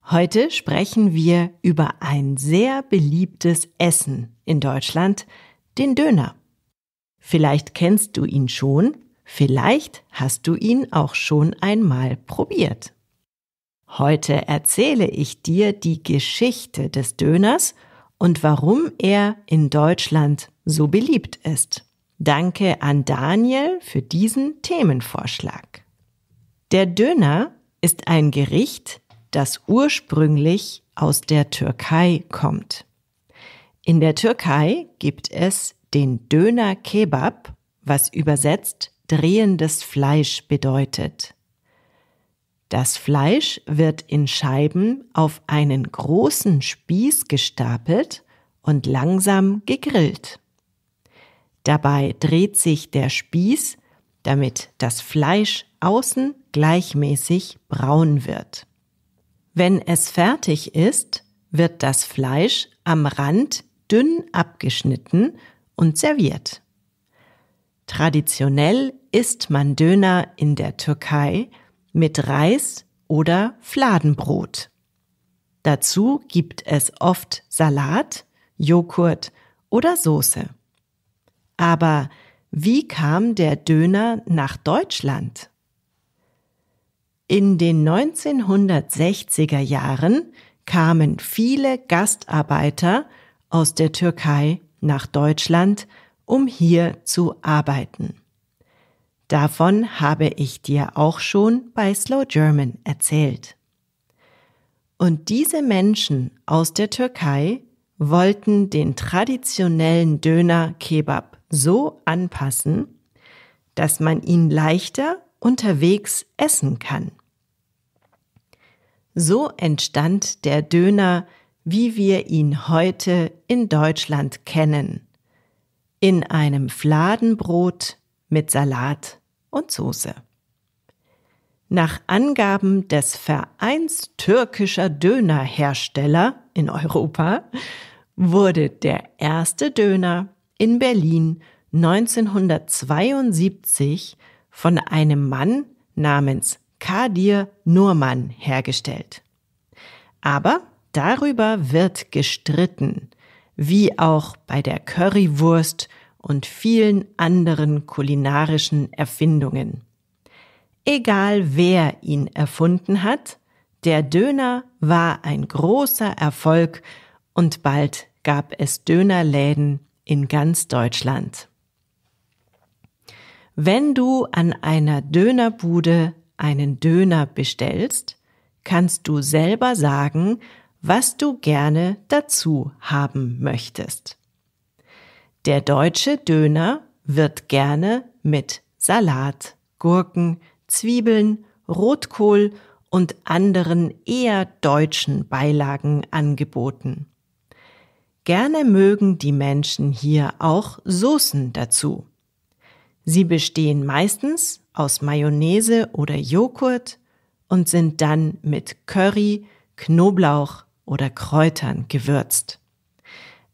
Heute sprechen wir über ein sehr beliebtes Essen in Deutschland, den Döner. Vielleicht kennst du ihn schon, vielleicht hast du ihn auch schon einmal probiert. Heute erzähle ich dir die Geschichte des Döners und warum er in Deutschland so beliebt ist. Danke an Daniel für diesen Themenvorschlag. Der Döner ist ein Gericht, das ursprünglich aus der Türkei kommt. In der Türkei gibt es den Döner Kebab, was übersetzt drehendes Fleisch bedeutet. Das Fleisch wird in Scheiben auf einen großen Spieß gestapelt und langsam gegrillt. Dabei dreht sich der Spieß, damit das Fleisch außen gleichmäßig braun wird. Wenn es fertig ist, wird das Fleisch am Rand dünn abgeschnitten und serviert. Traditionell isst man Döner in der Türkei mit Reis oder Fladenbrot. Dazu gibt es oft Salat, Joghurt oder Soße. Aber wie kam der Döner nach Deutschland? In den 1960er Jahren kamen viele Gastarbeiter aus der Türkei nach Deutschland, um hier zu arbeiten. Davon habe ich dir auch schon bei Slow German erzählt. Und diese Menschen aus der Türkei wollten den traditionellen Döner-Kebab so anpassen, dass man ihn leichter unterwegs essen kann. So entstand der Döner, wie wir ihn heute in Deutschland kennen, in einem Fladenbrot mit Salat und Soße. Nach Angaben des Vereins türkischer Dönerhersteller in Europa wurde der erste Döner in Berlin 1972 von einem Mann namens Kadir Nurman hergestellt. Aber darüber wird gestritten, wie auch bei der Currywurst und vielen anderen kulinarischen Erfindungen. Egal wer ihn erfunden hat, der Döner war ein großer Erfolg und bald gab es Dönerläden in ganz Deutschland. Wenn du an einer Dönerbude einen Döner bestellst, kannst du selber sagen, was du gerne dazu haben möchtest. Der deutsche Döner wird gerne mit Salat, Gurken, Zwiebeln, Rotkohl und anderen eher deutschen Beilagen angeboten. Gerne mögen die Menschen hier auch Soßen dazu. Sie bestehen meistens aus Mayonnaise oder Joghurt und sind dann mit Curry, Knoblauch oder Kräutern gewürzt.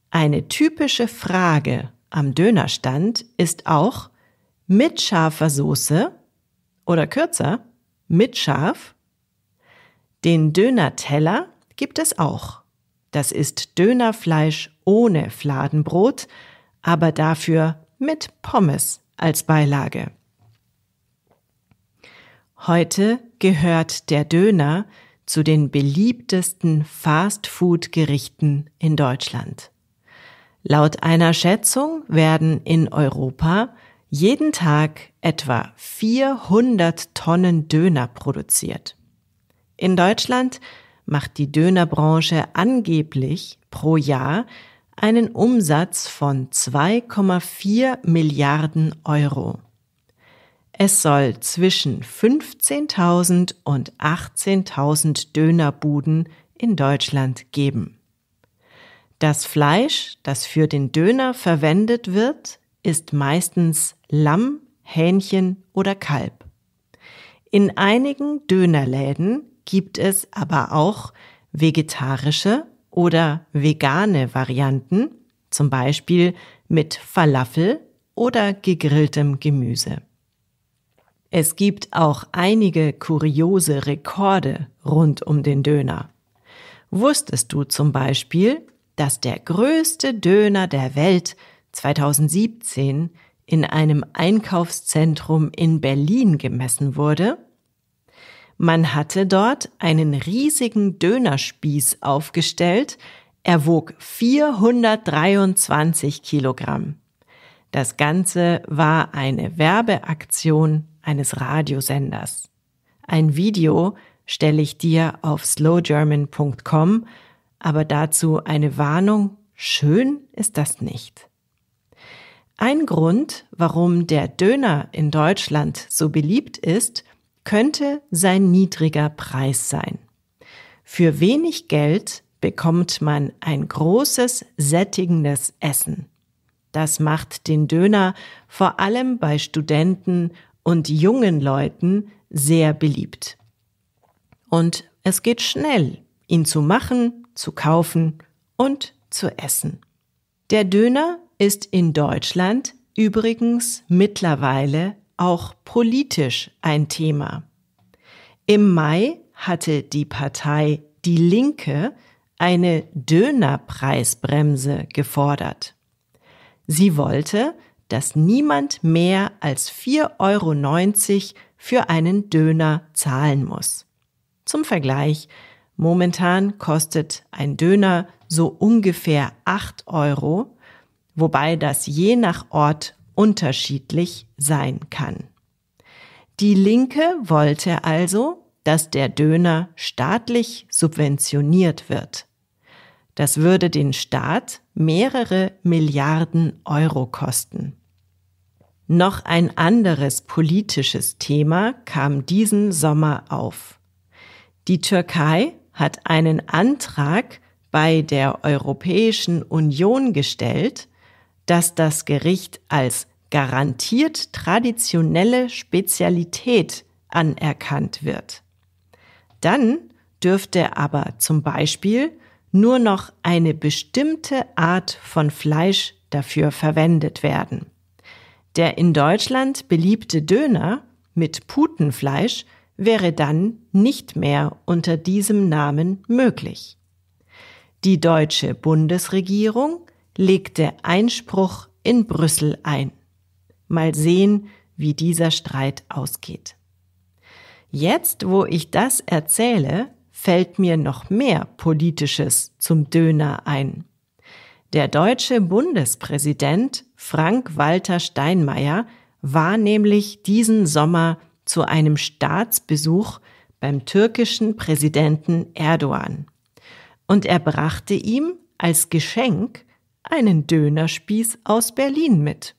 Eine typische Frage am Dönerstand ist auch mit scharfer Soße oder kürzer mit scharf. Den Döner-Teller gibt es auch. Das ist Dönerfleisch ohne Fladenbrot, aber dafür mit Pommes als Beilage. Heute gehört der Döner zu den beliebtesten Fast-Food-Gerichten in Deutschland. Laut einer Schätzung werden in Europa jeden Tag etwa 400 Tonnen Döner produziert. In Deutschland macht die Dönerbranche angeblich pro Jahr einen Umsatz von 2,4 Milliarden Euro. Es soll zwischen 15.000 und 18.000 Dönerbuden in Deutschland geben. Das Fleisch, das für den Döner verwendet wird, ist meistens Lamm, Hähnchen oder Kalb. In einigen Dönerläden gibt es aber auch vegetarische oder vegane Varianten, zum Beispiel mit Falafel oder gegrilltem Gemüse. Es gibt auch einige kuriose Rekorde rund um den Döner. Wusstest du zum Beispiel, dass der größte Döner der Welt 2017 in einem Einkaufszentrum in Berlin gemessen wurde? Man hatte dort einen riesigen Dönerspieß aufgestellt, er wog 423 Kilogramm. Das Ganze war eine Werbeaktion eines Radiosenders. Ein Video stelle ich dir auf slowgerman.com, aber dazu eine Warnung, schön ist das nicht. Ein Grund, warum der Döner in Deutschland so beliebt ist, könnte sein niedriger Preis sein. Für wenig Geld bekommt man ein großes, sättigendes Essen. Das macht den Döner vor allem bei Studenten und jungen Leuten sehr beliebt. Und es geht schnell, ihn zu machen, zu kaufen und zu essen. Der Döner ist in Deutschland übrigens mittlerweile auch politisch ein Thema. Im Mai hatte die Partei Die Linke eine Dönerpreisbremse gefordert. Sie wollte, dass niemand mehr als 4,90 € für einen Döner zahlen muss. Zum Vergleich, momentan kostet ein Döner so ungefähr 8 €, wobei das je nach Ort unterschiedlich sein kann. Die Linke wollte also, dass der Döner staatlich subventioniert wird. Das würde den Staat mehrere Milliarden Euro kosten. Noch ein anderes politisches Thema kam diesen Sommer auf. Die Türkei hat einen Antrag bei der Europäischen Union gestellt, dass das Gericht als garantiert traditionelle Spezialität anerkannt wird. Dann dürfte aber zum Beispiel nur noch eine bestimmte Art von Fleisch dafür verwendet werden. Der in Deutschland beliebte Döner mit Putenfleisch wäre dann nicht mehr unter diesem Namen möglich. Die deutsche Bundesregierung legte Einspruch in Brüssel ein. Mal sehen, wie dieser Streit ausgeht. Jetzt, wo ich das erzähle, fällt mir noch mehr Politisches zum Döner ein. Der deutsche Bundespräsident Frank-Walter Steinmeier war nämlich diesen Sommer zu einem Staatsbesuch beim türkischen Präsidenten Erdogan. Und er brachte ihm als Geschenk einen Dönerspieß aus Berlin mit.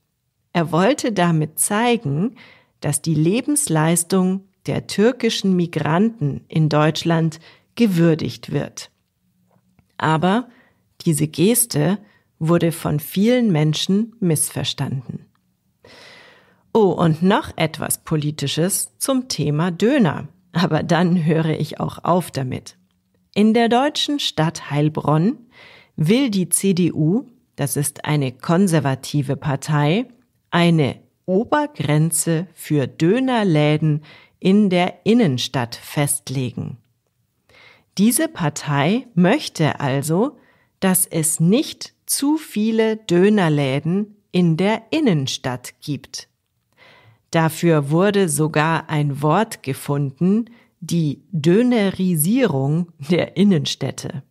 Er wollte damit zeigen, dass die Lebensleistung der türkischen Migranten in Deutschland gewürdigt wird. Aber diese Geste wurde von vielen Menschen missverstanden. Oh, und noch etwas Politisches zum Thema Döner. Aber dann höre ich auch auf damit. In der deutschen Stadt Heilbronn will die CDU, das ist eine konservative Partei, eine Obergrenze für Dönerläden in der Innenstadt festlegen. Diese Partei möchte also, dass es nicht zu viele Dönerläden in der Innenstadt gibt. Dafür wurde sogar ein Wort gefunden, die Dönerisierung der Innenstädte.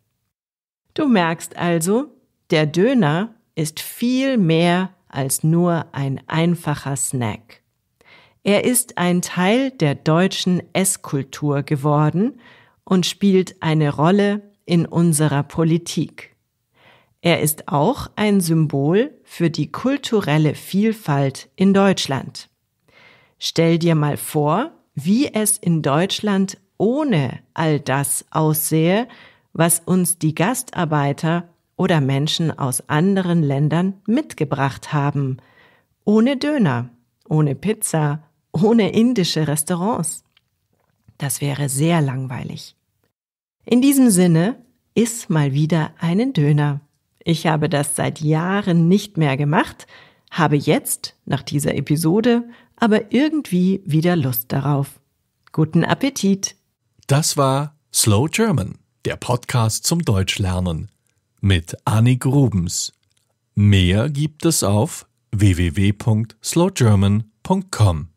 Du merkst also, der Döner ist viel mehr als nur ein einfacher Snack. Er ist ein Teil der deutschen Esskultur geworden und spielt eine Rolle in unserer Politik. Er ist auch ein Symbol für die kulturelle Vielfalt in Deutschland. Stell dir mal vor, wie es in Deutschland ohne all das aussähe, was uns die Gastarbeiter oder Menschen aus anderen Ländern mitgebracht haben. Ohne Döner, ohne Pizza, ohne indische Restaurants. Das wäre sehr langweilig. In diesem Sinne, iss mal wieder einen Döner. Ich habe das seit Jahren nicht mehr gemacht, habe jetzt, nach dieser Episode, aber irgendwie wieder Lust darauf. Guten Appetit! Das war Slow German, der Podcast zum Deutschlernen mit Annik Rubens. Mehr gibt es auf www.slowgerman.com.